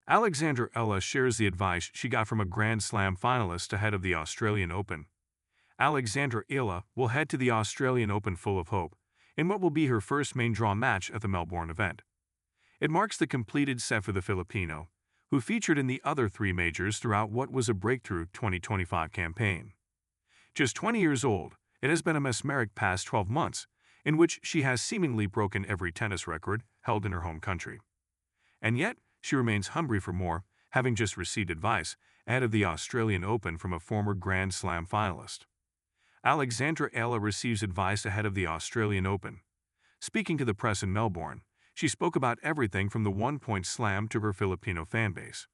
Alexandra Eala shares the advice she got from a Grand Slam finalist ahead of the Australian Open. Alexandra Eala will head to the Australian Open full of hope in what will be her first main draw match at the Melbourne event. It marks the completed set for the Filipino, who featured in the other three majors throughout what was a breakthrough 2025 campaign. Just 20 years old, it has been a mesmeric past 12 months, in which she has seemingly broken every tennis record held in her home country. And yet, she remains hungry for more, having just received advice ahead of the Australian Open from a former Grand Slam finalist. Alexandra Eala receives advice ahead of the Australian Open. Speaking to the press in Melbourne, she spoke about everything from the one-point slam to her Filipino fanbase.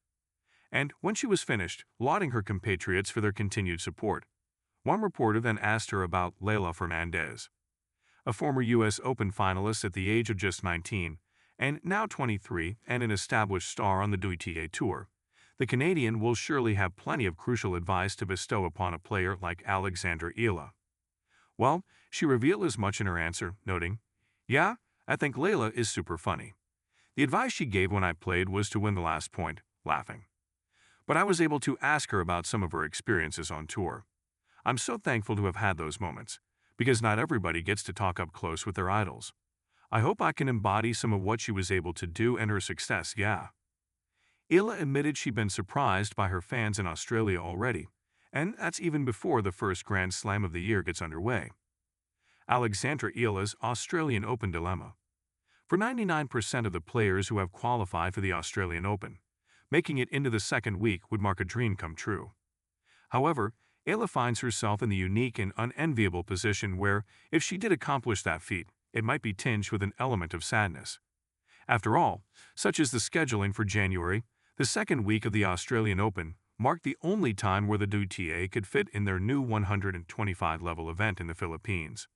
And when she was finished, lauding her compatriots for their continued support, one reporter then asked her about Leylah Fernandez. A former U.S. Open finalist at the age of just 19, and now 23 and an established star on the WTA Tour, the Canadian will surely have plenty of crucial advice to bestow upon a player like Alexandra Eala. Well, she revealed as much in her answer, noting, "Yeah, I think Leylah is super funny. The advice she gave when I played was to win the last point, laughing. But I was able to ask her about some of her experiences on tour. I'm so thankful to have had those moments, because not everybody gets to talk up close with their idols. I hope I can embody some of what she was able to do and her success, yeah." Eala admitted she'd been surprised by her fans in Australia already, and that's even before the first Grand Slam of the year gets underway. Alexandra Eala's Australian Open dilemma. For 99% of the players who have qualified for the Australian Open, making it into the second week would mark a dream come true. However, Eala finds herself in the unique and unenviable position where, if she did accomplish that feat, it might be tinged with an element of sadness. After all, such is the scheduling for January, the second week of the Australian Open marked the only time where the WTA could fit in their new 125-level event in the Philippines.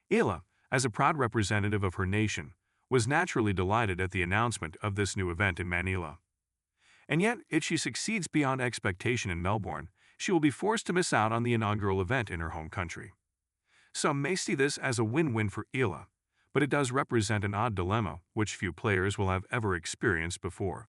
Eala, as a proud representative of her nation, was naturally delighted at the announcement of this new event in Manila. And yet, if she succeeds beyond expectation in Melbourne, she will be forced to miss out on the inaugural event in her home country. Some may see this as a win-win for Eala, but it does represent an odd dilemma which few players will have ever experienced before.